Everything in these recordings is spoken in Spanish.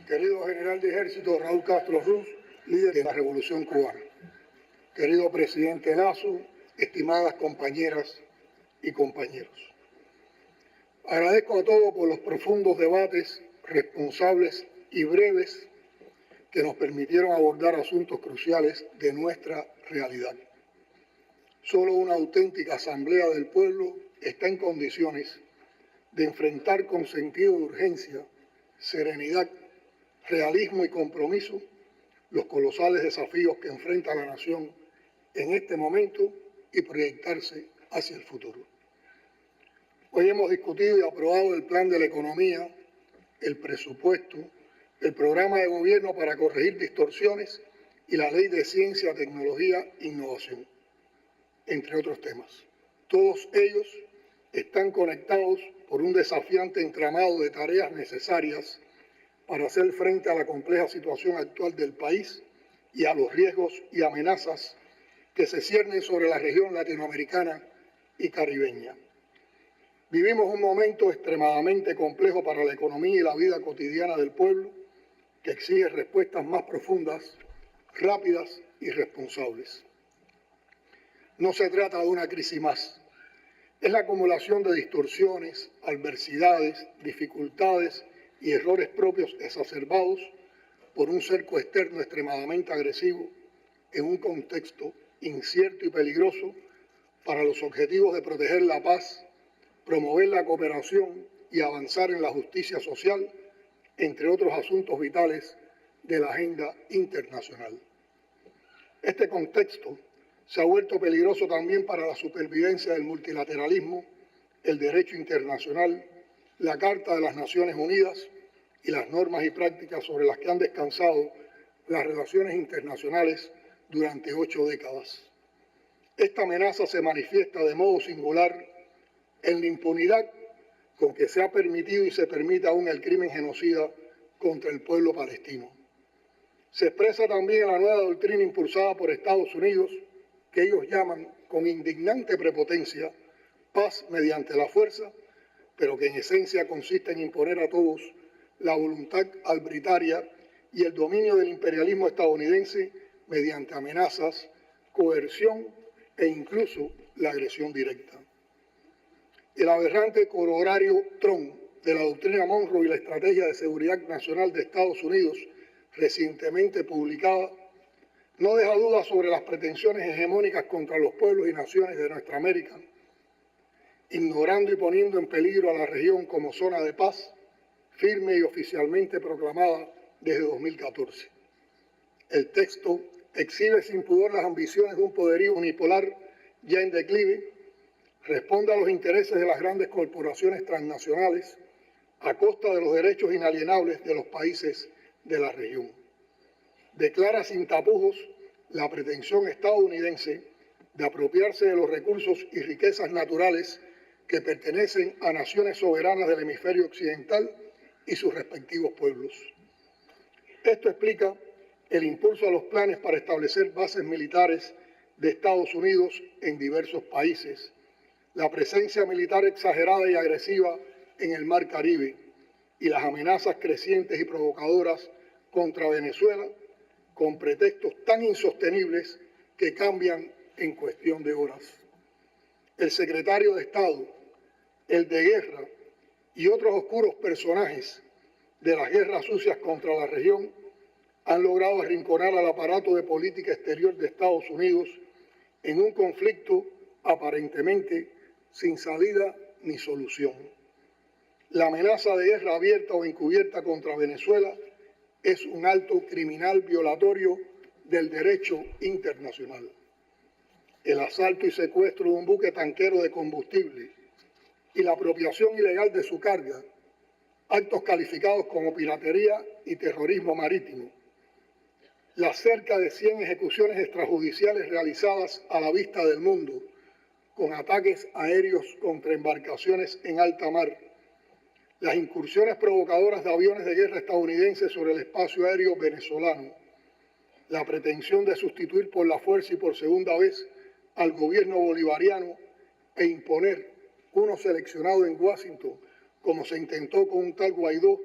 Querido general de ejército Raúl Castro Ruz, líder de la Revolución Cubana. Querido presidente Lazo, estimadas compañeras y compañeros. Agradezco a todos por los profundos debates, responsables y breves que nos permitieron abordar asuntos cruciales de nuestra realidad. Solo una auténtica asamblea del pueblo está en condiciones de enfrentar con sentido de urgencia, serenidad, realismo y compromiso los colosales desafíos que enfrenta la nación en este momento y proyectarse hacia el futuro. Hoy hemos discutido y aprobado el plan de la economía, el presupuesto, el programa de gobierno para corregir distorsiones y la ley de ciencia, tecnología e innovación, entre otros temas. Todos ellos están conectados por un desafiante entramado de tareas necesarias para hacer frente a la compleja situación actual del país y a los riesgos y amenazas que se ciernen sobre la región latinoamericana y caribeña. Vivimos un momento extremadamente complejo para la economía y la vida cotidiana del pueblo que exige respuestas más profundas, rápidas y responsables. No se trata de una crisis más. Es la acumulación de distorsiones, adversidades, dificultades y errores propios exacerbados por un cerco externo extremadamente agresivo en un contexto incierto y peligroso para los objetivos de proteger la paz, promover la cooperación y avanzar en la justicia social, entre otros asuntos vitales de la agenda internacional. Este contexto se ha vuelto peligroso también para la supervivencia del multilateralismo, el derecho internacional, la Carta de las Naciones Unidas y las normas y prácticas sobre las que han descansado las relaciones internacionales durante 8 décadas. Esta amenaza se manifiesta de modo singular en la impunidad con que se ha permitido y se permite aún el crimen genocida contra el pueblo palestino. Se expresa también en la nueva doctrina impulsada por Estados Unidos, que ellos llaman con indignante prepotencia paz mediante la fuerza, pero que en esencia consiste en imponer a todos la voluntad arbitraria y el dominio del imperialismo estadounidense mediante amenazas, coerción e incluso la agresión directa. El aberrante corolario Trump de la doctrina Monroe y la Estrategia de Seguridad Nacional de Estados Unidos, recientemente publicada, no deja dudas sobre las pretensiones hegemónicas contra los pueblos y naciones de nuestra América, ignorando y poniendo en peligro a la región como zona de paz, firme y oficialmente proclamada desde 2014. El texto exhibe sin pudor las ambiciones de un poderío unipolar ya en declive, responde a los intereses de las grandes corporaciones transnacionales a costa de los derechos inalienables de los países de la región. Declara sin tapujos la pretensión estadounidense de apropiarse de los recursos y riquezas naturales que pertenecen a naciones soberanas del hemisferio occidental y sus respectivos pueblos. Esto explica el impulso a los planes para establecer bases militares de Estados Unidos en diversos países, la presencia militar exagerada y agresiva en el Mar Caribe y las amenazas crecientes y provocadoras contra Venezuela con pretextos tan insostenibles que cambian en cuestión de horas. El secretario de Estado, el de Guerra y otros oscuros personajes de las guerras sucias contra la región han logrado arrinconar al aparato de política exterior de Estados Unidos en un conflicto aparentemente sin salida ni solución. La amenaza de guerra abierta o encubierta contra Venezuela es un acto criminal violatorio del derecho internacional. El asalto y secuestro de un buque tanquero de combustible y la apropiación ilegal de su carga, actos calificados como piratería y terrorismo marítimo, las cerca de 100 ejecuciones extrajudiciales realizadas a la vista del mundo, con ataques aéreos contra embarcaciones en alta mar, las incursiones provocadoras de aviones de guerra estadounidenses sobre el espacio aéreo venezolano, la pretensión de sustituir por la fuerza y por segunda vez al gobierno bolivariano e imponer uno seleccionado en Washington, como se intentó con un tal Guaidó,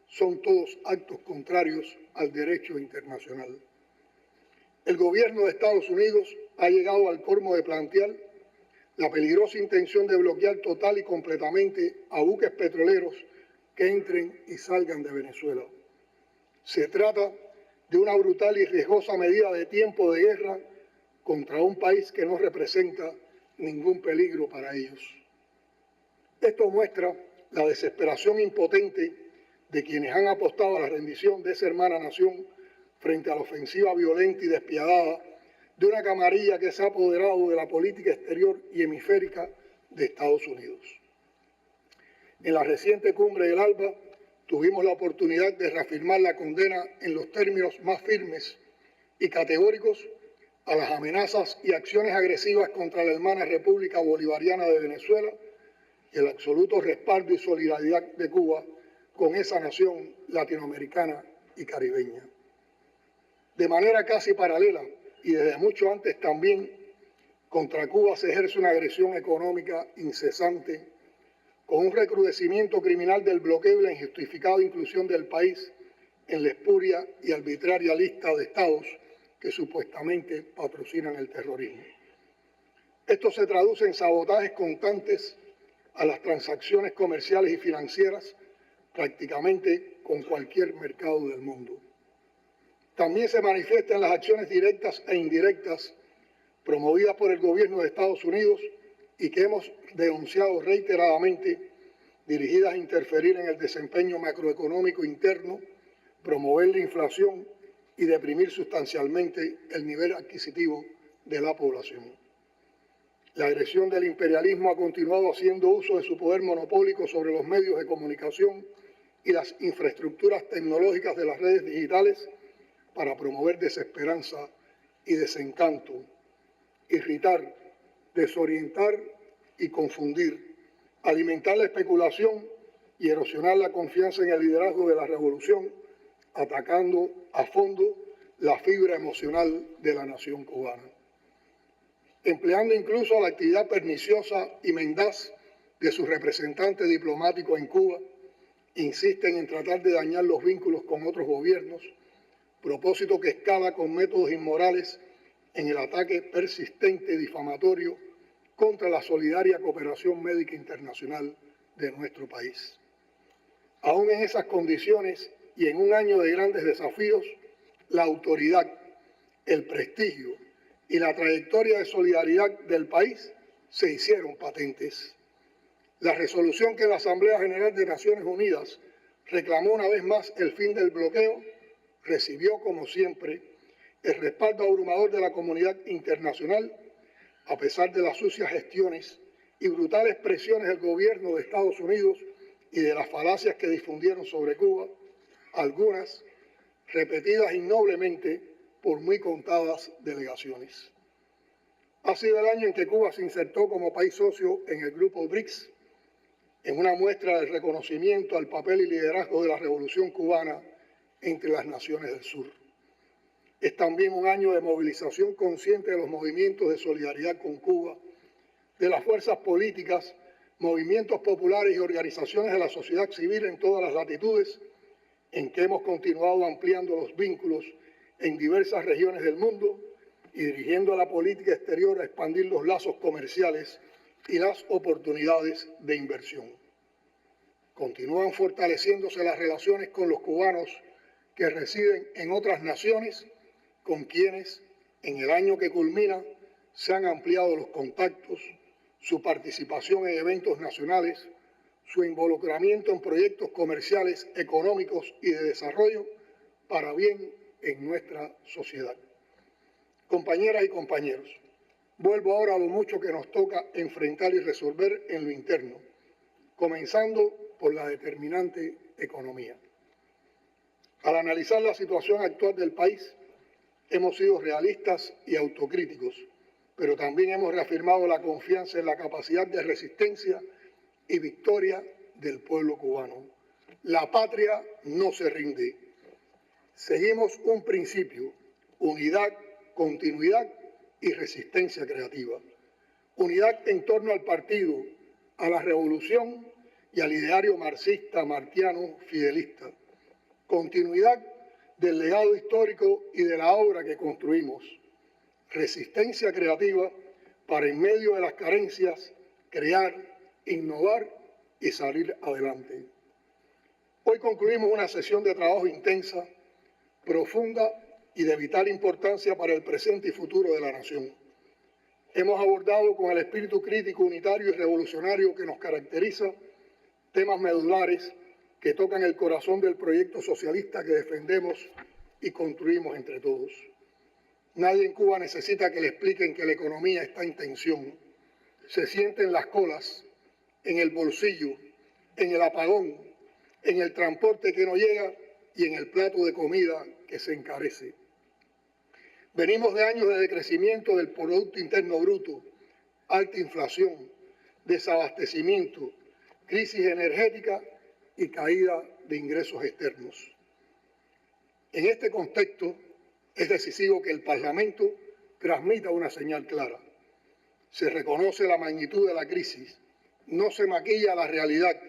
son todos actos contrarios al derecho internacional. El gobierno de Estados Unidos ha llegado al colmo de plantear la peligrosa intención de bloquear total y completamente a buques petroleros que entren y salgan de Venezuela. Se trata de una brutal y riesgosa medida de tiempo de guerra contra un país que no representa ningún peligro para ellos. Esto muestra la desesperación impotente de quienes han apostado a la rendición de esa hermana nación frente a la ofensiva violenta y despiadada de una camarilla que se ha apoderado de la política exterior y hemisférica de Estados Unidos. En la reciente cumbre del ALBA tuvimos la oportunidad de reafirmar la condena en los términos más firmes y categóricos a las amenazas y acciones agresivas contra la hermana República Bolivariana de Venezuela y el absoluto respaldo y solidaridad de Cuba con esa nación latinoamericana y caribeña. De manera casi paralela y desde mucho antes también, contra Cuba se ejerce una agresión económica incesante con un recrudecimiento criminal del bloqueo y la injustificada inclusión del país en la espuria y arbitraria lista de estados que supuestamente patrocinan el terrorismo. Esto se traduce en sabotajes constantes a las transacciones comerciales y financieras prácticamente con cualquier mercado del mundo. También se manifiestan las acciones directas e indirectas promovidas por el gobierno de Estados Unidos y que hemos denunciado reiteradamente, dirigidas a interferir en el desempeño macroeconómico interno, promover la inflación y deprimir sustancialmente el nivel adquisitivo de la población. La agresión del imperialismo ha continuado haciendo uso de su poder monopólico sobre los medios de comunicación y las infraestructuras tecnológicas de las redes digitales para promover desesperanza y desencanto, irritar, desorientar y confundir, alimentar la especulación y erosionar la confianza en el liderazgo de la revolución, atacando a fondo la fibra emocional de la nación cubana. Empleando incluso la actividad perniciosa y mendaz de sus representantes diplomáticos en Cuba, insisten en tratar de dañar los vínculos con otros gobiernos, propósito que escala con métodos inmorales en el ataque persistente y difamatorio contra la solidaria cooperación médica internacional de nuestro país. Aún en esas condiciones y en un año de grandes desafíos, la autoridad, el prestigio y la trayectoria de solidaridad del país se hicieron patentes. La resolución que la Asamblea General de Naciones Unidas reclamó una vez más el fin del bloqueo recibió, como siempre, el respaldo abrumador de la comunidad internacional, a pesar de las sucias gestiones y brutales presiones del gobierno de Estados Unidos y de las falacias que difundieron sobre Cuba, algunas repetidas ignoblemente por muy contadas delegaciones. Ha sido el año en que Cuba se insertó como país socio en el grupo BRICS, en una muestra de reconocimiento al papel y liderazgo de la revolución cubana entre las naciones del sur. Es también un año de movilización consciente de los movimientos de solidaridad con Cuba, de las fuerzas políticas, movimientos populares y organizaciones de la sociedad civil en todas las latitudes, en que hemos continuado ampliando los vínculos en diversas regiones del mundo y dirigiendo a la política exterior a expandir los lazos comerciales y las oportunidades de inversión. Continúan fortaleciéndose las relaciones con los cubanos que residen en otras naciones, con quienes en el año que culmina se han ampliado los contactos, su participación en eventos nacionales, su involucramiento en proyectos comerciales, económicos y de desarrollo para bien en nuestra sociedad. Compañeras y compañeros, vuelvo ahora a lo mucho que nos toca enfrentar y resolver en lo interno, comenzando por la determinante economía. Al analizar la situación actual del país, hemos sido realistas y autocríticos, pero también hemos reafirmado la confianza en la capacidad de resistencia y victoria del pueblo cubano. La patria no se rinde. Seguimos un principio: unidad, continuidad y resistencia creativa. Unidad en torno al partido, a la revolución y al ideario marxista, martiano, fidelista. continuidad del legado histórico y de la obra que construimos, resistencia creativa para en medio de las carencias crear, innovar y salir adelante. Hoy concluimos una sesión de trabajo intensa, profunda y de vital importancia para el presente y futuro de la nación. Hemos abordado con el espíritu crítico, unitario y revolucionario que nos caracteriza temas medulares que tocan el corazón del proyecto socialista que defendemos y construimos entre todos. Nadie en Cuba necesita que le expliquen que la economía está en tensión. Se siente en las colas, en el bolsillo, en el apagón, en el transporte que no llega y en el plato de comida que se encarece. Venimos de años de decrecimiento del Producto Interno Bruto, alta inflación, desabastecimiento, crisis energética y caída de ingresos externos. En este contexto es decisivo que el Parlamento transmita una señal clara. Se reconoce la magnitud de la crisis, no se maquilla la realidad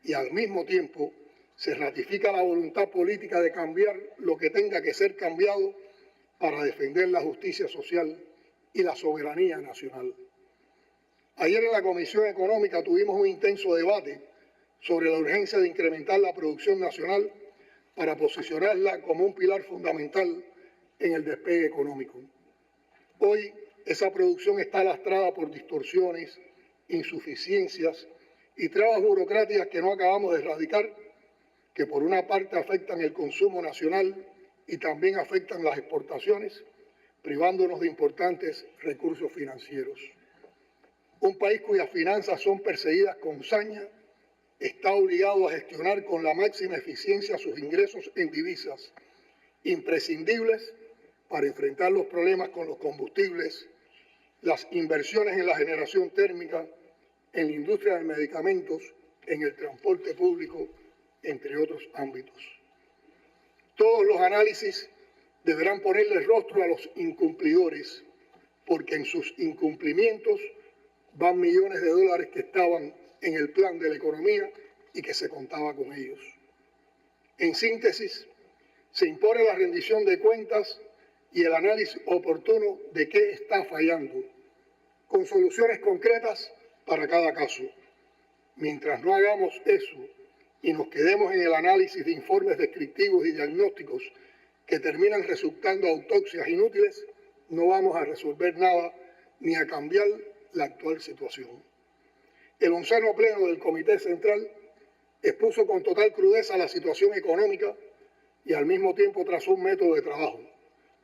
y al mismo tiempo se ratifica la voluntad política de cambiar lo que tenga que ser cambiado para defender la justicia social y la soberanía nacional. Ayer en la Comisión Económica tuvimos un intenso debate sobre la urgencia de incrementar la producción nacional para posicionarla como un pilar fundamental en el despegue económico. Hoy esa producción está lastrada por distorsiones, insuficiencias y trabas burocráticas que no acabamos de erradicar, que por una parte afectan el consumo nacional y también afectan las exportaciones, privándonos de importantes recursos financieros. Un país cuyas finanzas son perseguidas con saña está obligado a gestionar con la máxima eficiencia sus ingresos en divisas, imprescindibles para enfrentar los problemas con los combustibles, las inversiones en la generación térmica, en la industria de medicamentos, en el transporte público, entre otros ámbitos. Todos los análisis deberán ponerle rostro a los incumplidores, porque en sus incumplimientos van millones de dólares que estaban en el plan de la economía y que se contaba con ellos. En síntesis, se impone la rendición de cuentas y el análisis oportuno de qué está fallando, con soluciones concretas para cada caso. Mientras no hagamos eso y nos quedemos en el análisis de informes descriptivos y diagnósticos que terminan resultando autopsias inútiles, no vamos a resolver nada ni a cambiar la actual situación. El 11º Pleno del Comité Central expuso con total crudeza la situación económica y al mismo tiempo trazó un método de trabajo,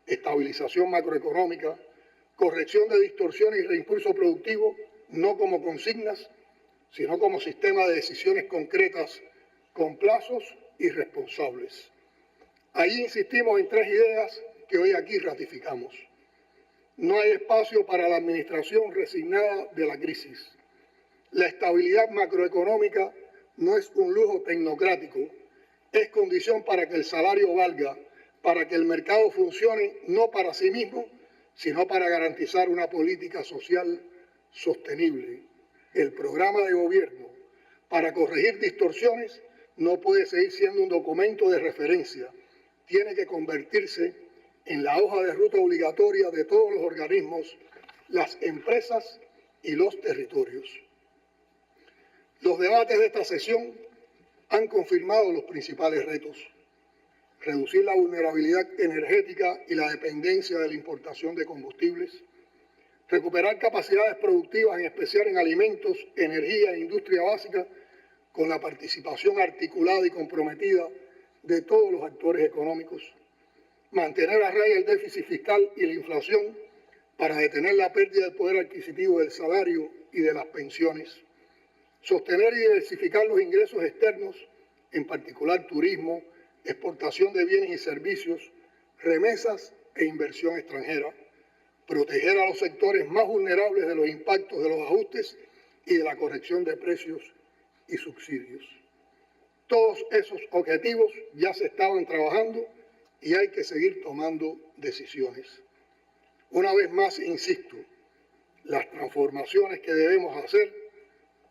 estabilización macroeconómica, corrección de distorsiones y reimpulso productivo, no como consignas, sino como sistema de decisiones concretas, con plazos y responsables. Ahí insistimos en 3 ideas que hoy aquí ratificamos. No hay espacio para la administración resignada de la crisis. La estabilidad macroeconómica no es un lujo tecnocrático, es condición para que el salario valga, para que el mercado funcione no para sí mismo, sino para garantizar una política social sostenible. El programa de gobierno para corregir distorsiones no puede seguir siendo un documento de referencia, tiene que convertirse en la hoja de ruta obligatoria de todos los organismos, las empresas y los territorios. Los debates de esta sesión han confirmado los principales retos: reducir la vulnerabilidad energética y la dependencia de la importación de combustibles, recuperar capacidades productivas, en especial en alimentos, energía e industria básica, con la participación articulada y comprometida de todos los actores económicos, mantener a raya el déficit fiscal y la inflación para detener la pérdida del poder adquisitivo del salario y de las pensiones, sostener y diversificar los ingresos externos, en particular turismo, exportación de bienes y servicios, remesas e inversión extranjera, proteger a los sectores más vulnerables de los impactos de los ajustes y de la corrección de precios y subsidios. Todos esos objetivos ya se estaban trabajando y hay que seguir tomando decisiones. Una vez más, insisto, las transformaciones que debemos hacer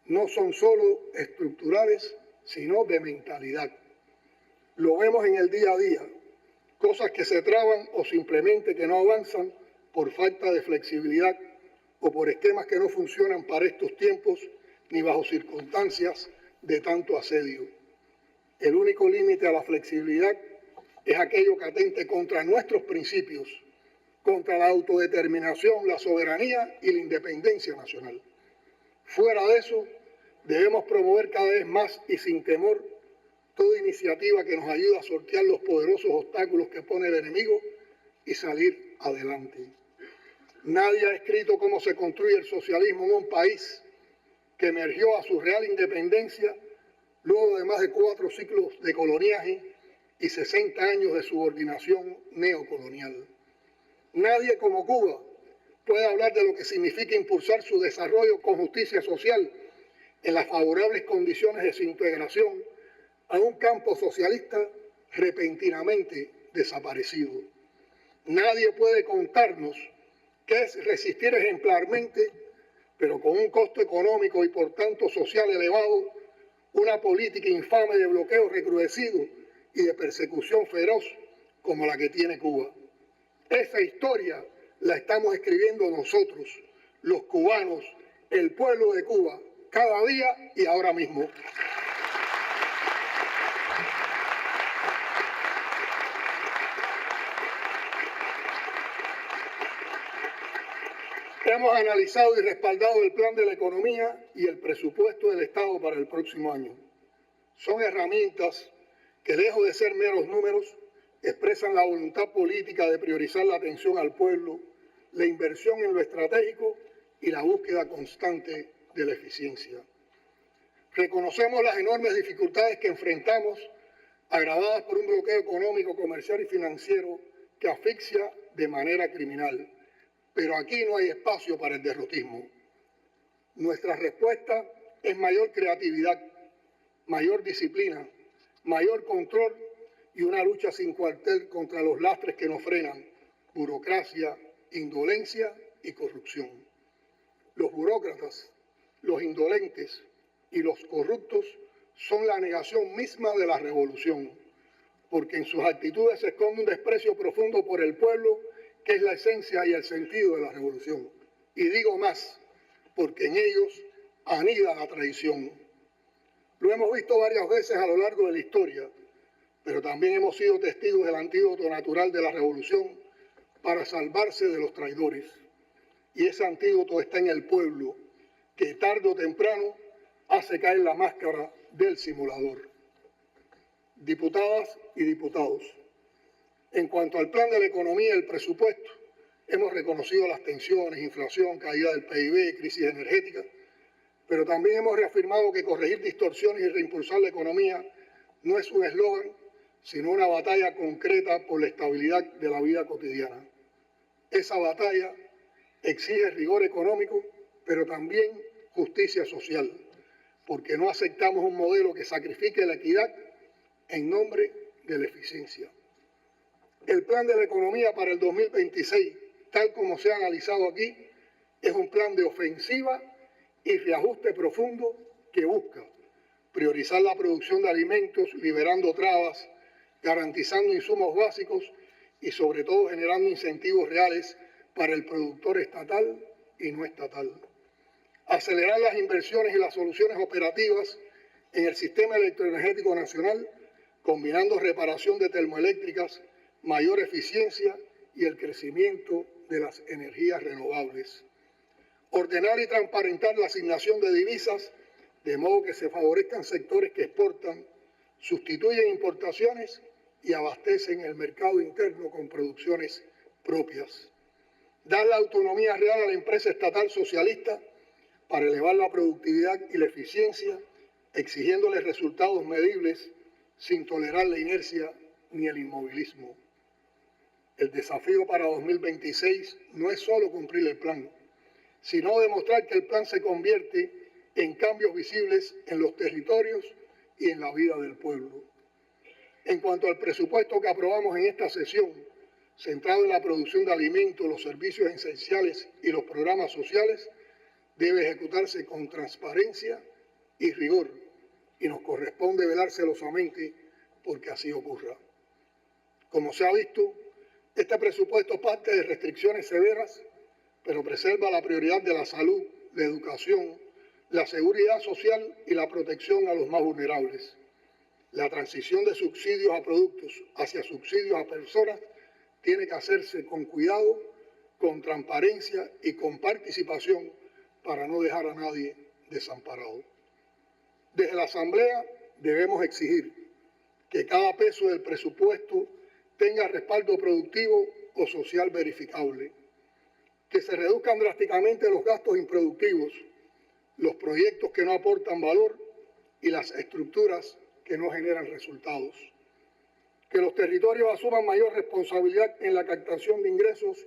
no son solo estructurales, sino de mentalidad. Lo vemos en el día a día, cosas que se traban o simplemente que no avanzan por falta de flexibilidad o por esquemas que no funcionan para estos tiempos ni bajo circunstancias de tanto asedio. El único límite a la flexibilidad es aquello que atente contra nuestros principios, contra la autodeterminación, la soberanía y la independencia nacional. Fuera de eso, debemos promover cada vez más y sin temor toda iniciativa que nos ayude a sortear los poderosos obstáculos que pone el enemigo y salir adelante. Nadie ha escrito cómo se construye el socialismo en un país que emergió a su real independencia luego de más de 4 siglos de coloniaje y 60 años de subordinación neocolonial. Nadie como Cuba puede hablar de lo que significa impulsar su desarrollo con justicia social en las favorables condiciones de su integración a un campo socialista repentinamente desaparecido. Nadie puede contarnos qué es resistir ejemplarmente, pero con un costo económico y por tanto social elevado, una política infame de bloqueo recrudecido y de persecución feroz como la que tiene Cuba. Esa historia la estamos escribiendo nosotros, los cubanos, el pueblo de Cuba, cada día y ahora mismo. Hemos analizado y respaldado el plan de la economía y el presupuesto del Estado para el próximo año. Son herramientas que, lejos de ser meros números, expresan la voluntad política de priorizar la atención al pueblo, la inversión en lo estratégico y la búsqueda constante de la eficiencia. Reconocemos las enormes dificultades que enfrentamos, agravadas por un bloqueo económico, comercial y financiero que asfixia de manera criminal. Pero aquí no hay espacio para el derrotismo. Nuestra respuesta es mayor creatividad, mayor disciplina, mayor control y una lucha sin cuartel contra los lastres que nos frenan: burocracia, indolencia y corrupción. Los burócratas, los indolentes y los corruptos son la negación misma de la revolución, porque en sus actitudes se esconde un desprecio profundo por el pueblo, que es la esencia y el sentido de la revolución. Y digo más, porque en ellos anida la traición. Lo hemos visto varias veces a lo largo de la historia, pero también hemos sido testigos del antídoto natural de la revolución para salvarse de los traidores. Y ese antídoto está en el pueblo, que tarde o temprano hace caer la máscara del simulador. Diputadas y diputados, en cuanto al plan de la economía y el presupuesto, hemos reconocido las tensiones, inflación, caída del PIB, crisis energética, pero también hemos reafirmado que corregir distorsiones y reimpulsar la economía no es un eslogan, sino una batalla concreta por la estabilidad de la vida cotidiana. Esa batalla exige rigor económico, pero también justicia social, porque no aceptamos un modelo que sacrifique la equidad en nombre de la eficiencia. El plan de la economía para el 2026, tal como se ha analizado aquí, es un plan de ofensiva y reajuste profundo que busca priorizar la producción de alimentos, liberando trabas, garantizando insumos básicos y sobre todo generando incentivos reales para el productor estatal y no estatal. Acelerar las inversiones y las soluciones operativas en el sistema electroenergético nacional, combinando reparación de termoeléctricas, mayor eficiencia y el crecimiento de las energías renovables. Ordenar y transparentar la asignación de divisas de modo que se favorezcan sectores que exportan, sustituyen importaciones y abastecen el mercado interno con producciones propias. Dar la autonomía real a la empresa estatal socialista para elevar la productividad y la eficiencia, exigiéndoles resultados medibles sin tolerar la inercia ni el inmovilismo. El desafío para 2026 no es solo cumplir el plan, sino demostrar que el plan se convierte en cambios visibles en los territorios y en la vida del pueblo. En cuanto al presupuesto que aprobamos en esta sesión, centrado en la producción de alimentos, los servicios esenciales y los programas sociales, debe ejecutarse con transparencia y rigor, y nos corresponde velar celosamente porque así ocurra. Como se ha visto, este presupuesto parte de restricciones severas, pero preserva la prioridad de la salud, la educación, la seguridad social y la protección a los más vulnerables. La transición de subsidios a productos hacia subsidios a personas tiene que hacerse con cuidado, con transparencia y con participación para no dejar a nadie desamparado. Desde la Asamblea debemos exigir que cada peso del presupuesto tenga respaldo productivo o social verificable, que se reduzcan drásticamente los gastos improductivos, los proyectos que no aportan valor y las estructuras que no generan resultados, que los territorios asuman mayor responsabilidad en la captación de ingresos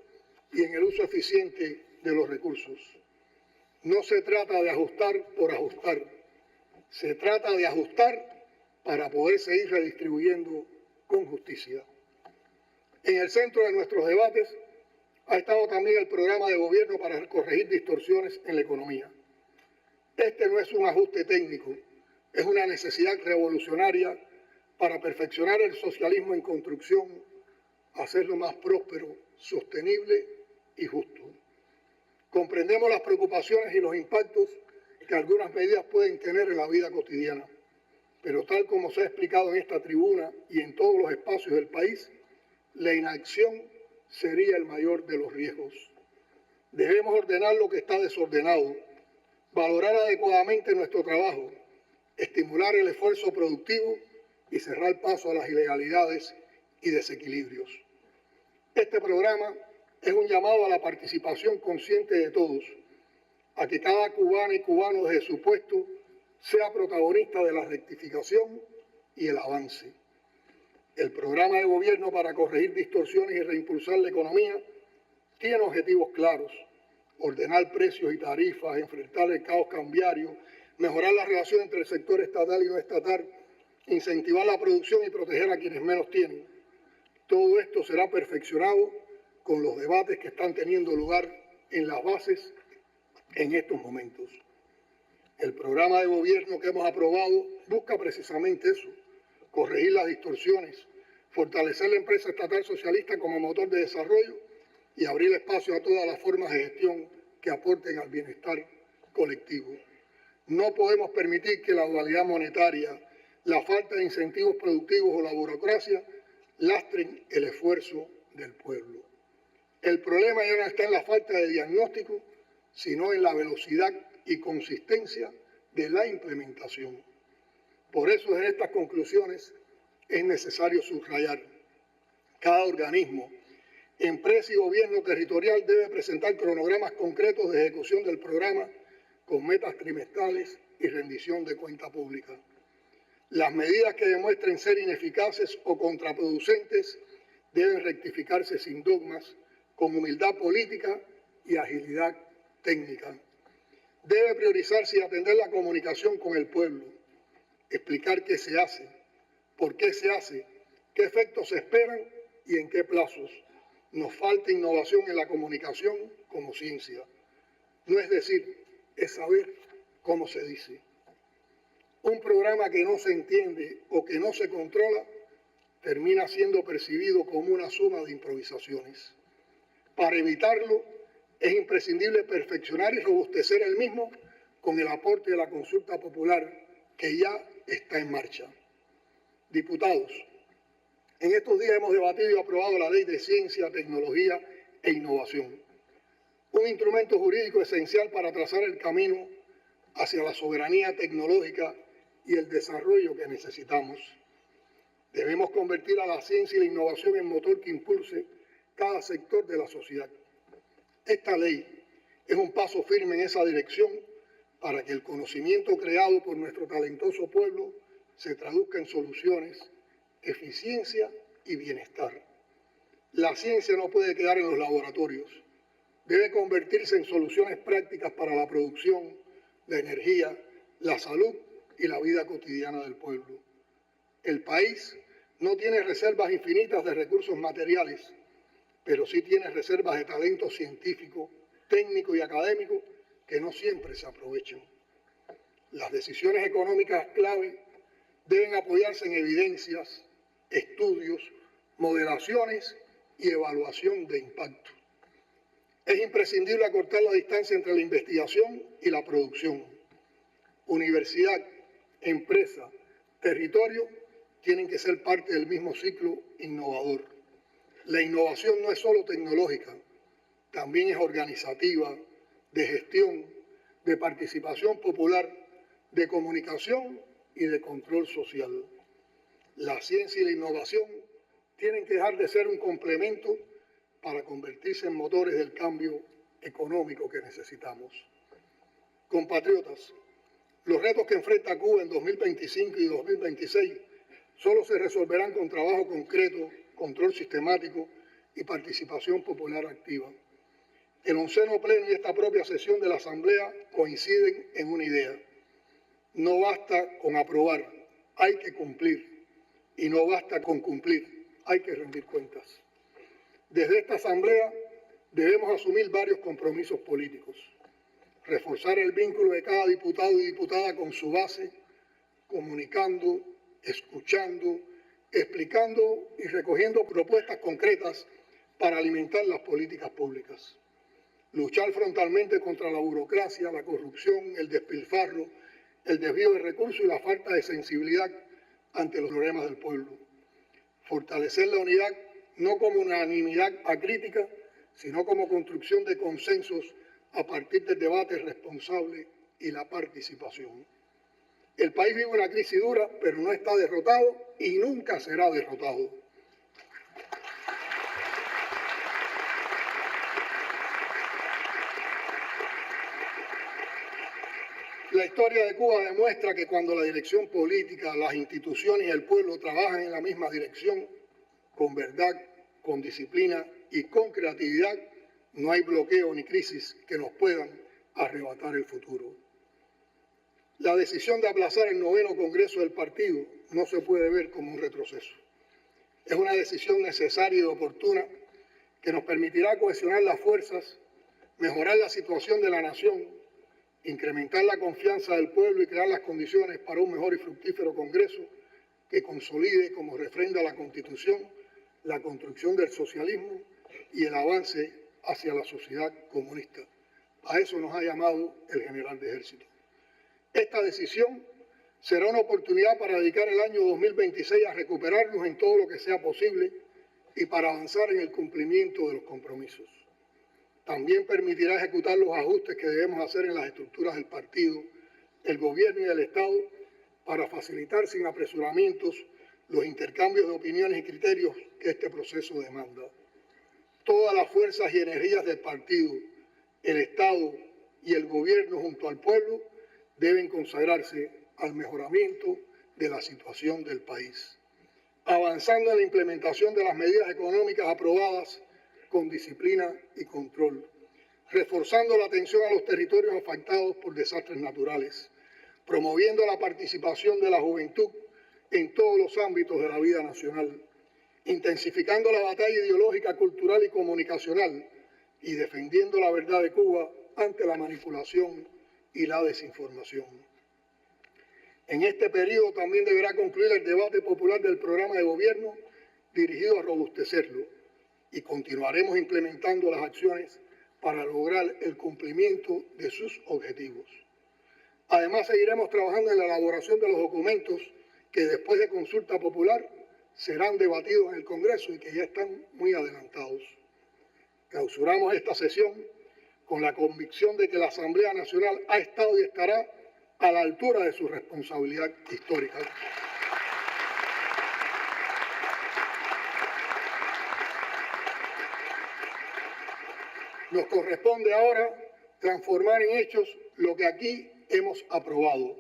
y en el uso eficiente de los recursos. No se trata de ajustar por ajustar, se trata de ajustar para poder seguir redistribuyendo con justicia. En el centro de nuestros debates ha estado también el programa de gobierno para corregir distorsiones en la economía. Este no es un ajuste técnico, es una necesidad revolucionaria para perfeccionar el socialismo en construcción, hacerlo más próspero, sostenible y justo. Comprendemos las preocupaciones y los impactos que algunas medidas pueden tener en la vida cotidiana, pero tal como se ha explicado en esta tribuna y en todos los espacios del país, la inacción sería el mayor de los riesgos. Debemos ordenar lo que está desordenado, valorar adecuadamente nuestro trabajo, estimular el esfuerzo productivo y cerrar paso a las ilegalidades y desequilibrios. Este programa es un llamado a la participación consciente de todos, a que cada cubana y cubano desde su puesto sea protagonista de la rectificación y el avance. El programa de gobierno para corregir distorsiones y reimpulsar la economía tiene objetivos claros: ordenar precios y tarifas, enfrentar el caos cambiario, mejorar la relación entre el sector estatal y no estatal, incentivar la producción y proteger a quienes menos tienen. Todo esto será perfeccionado con los debates que están teniendo lugar en las bases en estos momentos. El programa de gobierno que hemos aprobado busca precisamente eso: corregir las distorsiones, fortalecer la empresa estatal socialista como motor de desarrollo y abrir espacio a todas las formas de gestión que aporten al bienestar colectivo. No podemos permitir que la dualidad monetaria, la falta de incentivos productivos o la burocracia lastren el esfuerzo del pueblo. El problema ya no está en la falta de diagnóstico, sino en la velocidad y consistencia de la implementación. Por eso, en estas conclusiones es necesario subrayar: cada organismo, empresa y gobierno territorial debe presentar cronogramas concretos de ejecución del programa con metas trimestrales y rendición de cuenta pública. Las medidas que demuestren ser ineficaces o contraproducentes deben rectificarse sin dogmas, con humildad política y agilidad técnica. Debe priorizarse y atender la comunicación con el pueblo, explicar qué se hace, por qué se hace, qué efectos se esperan y en qué plazos. Nos falta innovación en la comunicación como ciencia. No es decir, es saber cómo se dice. Un programa que no se entiende o que no se controla termina siendo percibido como una suma de improvisaciones. Para evitarlo, es imprescindible perfeccionar y robustecer el mismo con el aporte de la consulta popular que ya está en marcha. Diputados, en estos días hemos debatido y aprobado la Ley de Ciencia, Tecnología e Innovación, un instrumento jurídico esencial para trazar el camino hacia la soberanía tecnológica y el desarrollo que necesitamos. Debemos convertir a la ciencia y la innovación en motor que impulse cada sector de la sociedad. Esta ley es un paso firme en esa dirección para que el conocimiento creado por nuestro talentoso pueblo se traduzca en soluciones, eficiencia y bienestar. La ciencia no puede quedar en los laboratorios, debe convertirse en soluciones prácticas para la producción, la energía, la salud y la vida cotidiana del pueblo. El país no tiene reservas infinitas de recursos materiales, pero sí tiene reservas de talento científico, técnico y académico que no siempre se aprovechan. Las decisiones económicas clave deben apoyarse en evidencias, estudios, modelaciones y evaluación de impacto. Es imprescindible acortar la distancia entre la investigación y la producción. Universidad, empresa, territorio tienen que ser parte del mismo ciclo innovador. La innovación no es solo tecnológica, también es organizativa, de gestión, de participación popular, de comunicación y de control social. La ciencia y la innovación tienen que dejar de ser un complemento para convertirse en motores del cambio económico que necesitamos. Compatriotas, los retos que enfrenta Cuba en 2025 y 2026 solo se resolverán con trabajo concreto, control sistemático y participación popular activa. El 11º Pleno y esta propia sesión de la Asamblea coinciden en una idea. No basta con aprobar, hay que cumplir. Y no basta con cumplir, hay que rendir cuentas. Desde esta Asamblea debemos asumir varios compromisos políticos. Reforzar el vínculo de cada diputado y diputada con su base, comunicando, escuchando, explicando y recogiendo propuestas concretas para alimentar las políticas públicas. Luchar frontalmente contra la burocracia, la corrupción, el despilfarro, el desvío de recursos y la falta de sensibilidad ante los problemas del pueblo. Fortalecer la unidad no como unanimidad acrítica, sino como construcción de consensos a partir del debate responsable y la participación. El país vive una crisis dura, pero no está derrotado y nunca será derrotado. La historia de Cuba demuestra que cuando la dirección política, las instituciones y el pueblo trabajan en la misma dirección, con verdad, con disciplina y con creatividad, no hay bloqueo ni crisis que nos puedan arrebatar el futuro. La decisión de aplazar el 9º Congreso del partido no se puede ver como un retroceso. Es una decisión necesaria y oportuna que nos permitirá cohesionar las fuerzas, mejorar la situación de la nación, incrementar la confianza del pueblo y crear las condiciones para un mejor y fructífero Congreso que consolide, como refrenda la Constitución, la construcción del socialismo y el avance hacia la sociedad comunista. A eso nos ha llamado el general de Ejército. Esta decisión será una oportunidad para dedicar el año 2026 a recuperarnos en todo lo que sea posible y para avanzar en el cumplimiento de los compromisos. También permitirá ejecutar los ajustes que debemos hacer en las estructuras del partido, el gobierno y el Estado para facilitar sin apresuramientos los intercambios de opiniones y criterios que este proceso demanda. Todas las fuerzas y energías del partido, el Estado y el gobierno junto al pueblo deben consagrarse al mejoramiento de la situación del país, avanzando en la implementación de las medidas económicas aprobadas con disciplina y control, reforzando la atención a los territorios afectados por desastres naturales, promoviendo la participación de la juventud en todos los ámbitos de la vida nacional, intensificando la batalla ideológica, cultural y comunicacional y defendiendo la verdad de Cuba ante la manipulación y la desinformación. En este periodo también deberá concluir el debate popular del programa de gobierno dirigido a robustecerlo, y continuaremos implementando las acciones para lograr el cumplimiento de sus objetivos. Además, seguiremos trabajando en la elaboración de los documentos que después de consulta popular serán debatidos en el Congreso y que ya están muy adelantados. Clausuramos esta sesión con la convicción de que la Asamblea Nacional ha estado y estará a la altura de su responsabilidad histórica. Nos corresponde ahora transformar en hechos lo que aquí hemos aprobado,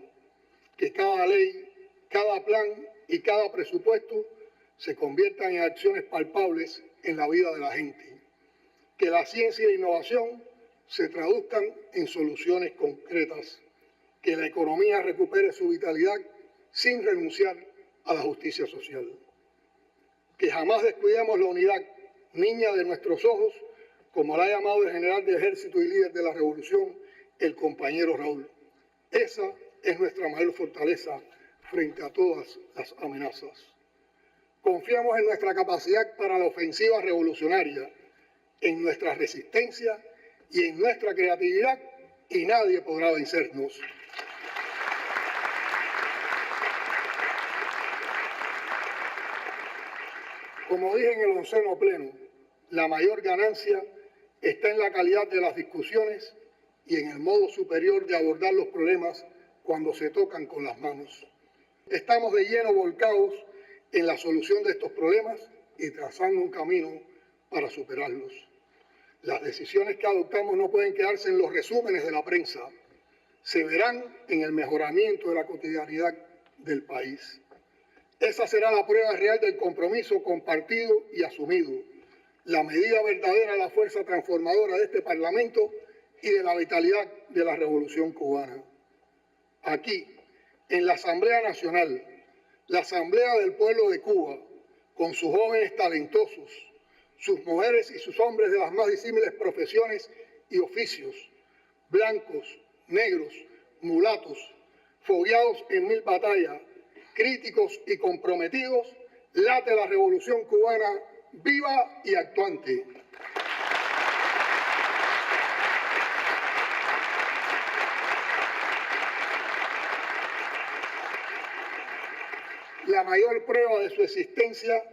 que cada ley, cada plan y cada presupuesto se conviertan en acciones palpables en la vida de la gente, que la ciencia y la innovación se traduzcan en soluciones concretas, que la economía recupere su vitalidad sin renunciar a la justicia social, que jamás descuidemos la unidad, niña de nuestros ojos, como la ha llamado el general de Ejército y líder de la revolución, el compañero Raúl. Esa es nuestra mayor fortaleza frente a todas las amenazas. Confiamos en nuestra capacidad para la ofensiva revolucionaria, en nuestra resistencia y en nuestra creatividad, y nadie podrá vencernos. Como dije en el 11º Pleno, la mayor ganancia está en la calidad de las discusiones y en el modo superior de abordar los problemas cuando se tocan con las manos. Estamos de lleno volcados en la solución de estos problemas y trazando un camino para superarlos. Las decisiones que adoptamos no pueden quedarse en los resúmenes de la prensa, se verán en el mejoramiento de la cotidianidad del país. Esa será la prueba real del compromiso compartido y asumido, la medida verdadera de la fuerza transformadora de este Parlamento y de la vitalidad de la Revolución cubana. Aquí, en la Asamblea Nacional, la Asamblea del Pueblo de Cuba, con sus jóvenes talentosos, sus mujeres y sus hombres de las más disímiles profesiones y oficios, blancos, negros, mulatos, fogueados en 1000 batallas, críticos y comprometidos, late la Revolución cubana viva y actuante. La mayor prueba de su existencia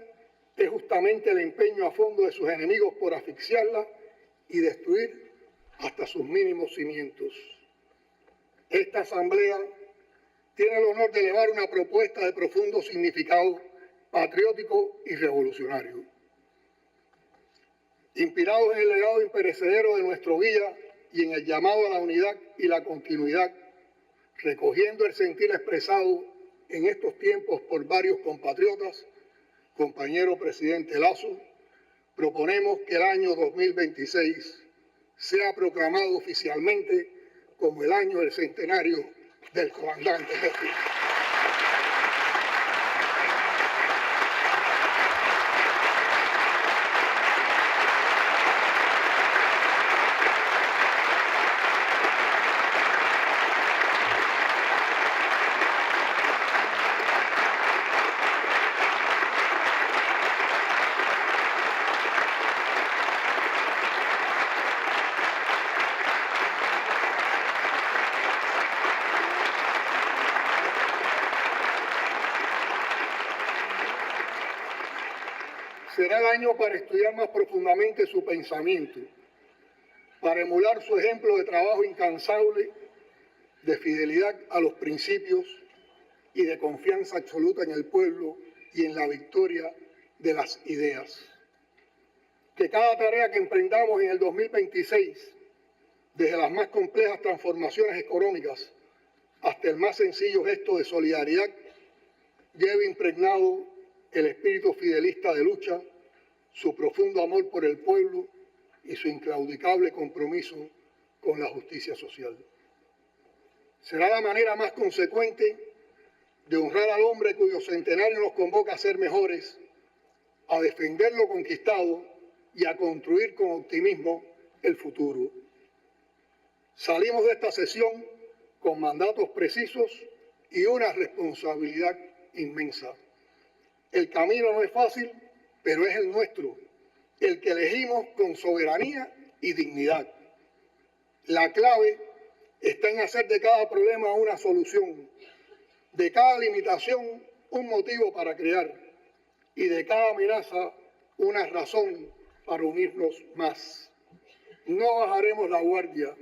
es justamente el empeño a fondo de sus enemigos por asfixiarla y destruir hasta sus mínimos cimientos. Esta asamblea tiene el honor de elevar una propuesta de profundo significado patriótico y revolucionario. Inspirados en el legado imperecedero de nuestro guía y en el llamado a la unidad y la continuidad, recogiendo el sentir expresado en estos tiempos por varios compatriotas, compañero presidente Lasso, proponemos que el año 2026 sea proclamado oficialmente como el año del centenario del comandante jefe. Será el año para estudiar más profundamente su pensamiento, para emular su ejemplo de trabajo incansable, de fidelidad a los principios y de confianza absoluta en el pueblo y en la victoria de las ideas. Que cada tarea que emprendamos en el 2026, desde las más complejas transformaciones económicas hasta el más sencillo gesto de solidaridad, lleve impregnado el espíritu fidelista de lucha, su profundo amor por el pueblo y su inclaudicable compromiso con la justicia social. Será la manera más consecuente de honrar al hombre cuyo centenario nos convoca a ser mejores, a defender lo conquistado y a construir con optimismo el futuro. Salimos de esta sesión con mandatos precisos y una responsabilidad inmensa. El camino no es fácil, pero es el nuestro, el que elegimos con soberanía y dignidad. La clave está en hacer de cada problema una solución, de cada limitación un motivo para crear y de cada amenaza una razón para unirnos más. No bajaremos la guardia,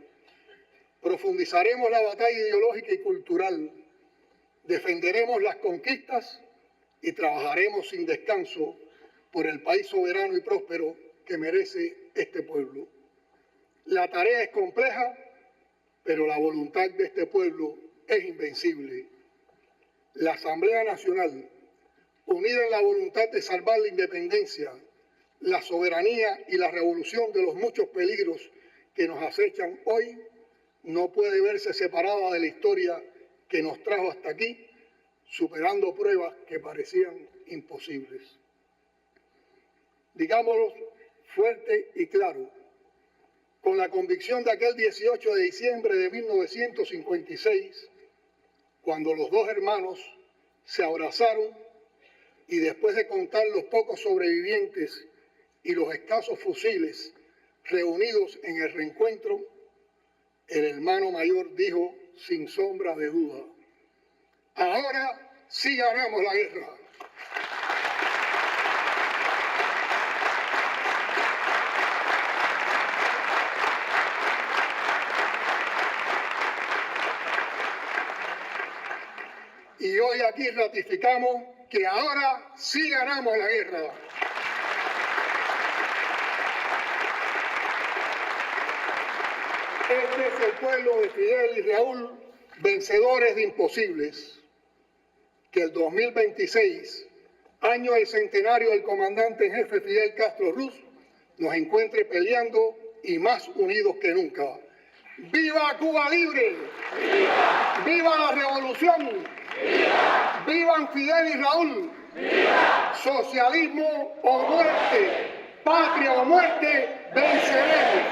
profundizaremos la batalla ideológica y cultural, defenderemos las conquistas y trabajaremos sin descanso por el país soberano y próspero que merece este pueblo. La tarea es compleja, pero la voluntad de este pueblo es invencible. La Asamblea Nacional, unida en la voluntad de salvar la independencia, la soberanía y la revolución de los muchos peligros que nos acechan hoy, no puede verse separada de la historia que nos trajo hasta aquí, superando pruebas que parecían imposibles. Digámoslo fuerte y claro, con la convicción de aquel 18 de diciembre de 1956, cuando los dos hermanos se abrazaron y después de contar los pocos sobrevivientes y los escasos fusiles reunidos en el reencuentro, el hermano mayor dijo sin sombra de duda: ahora sí ganamos la guerra. Y hoy aquí ratificamos que ahora sí ganamos la guerra. Este es el pueblo de Fidel y Raúl, vencedores de imposibles. Que el 2026, año del centenario del comandante en jefe Fidel Castro Ruz, nos encuentre peleando y más unidos que nunca. ¡Viva Cuba libre! ¡Viva! ¡Viva la revolución! ¡Viva! ¡Vivan Fidel y Raúl! ¡Viva! Socialismo o muerte, patria o muerte, venceremos.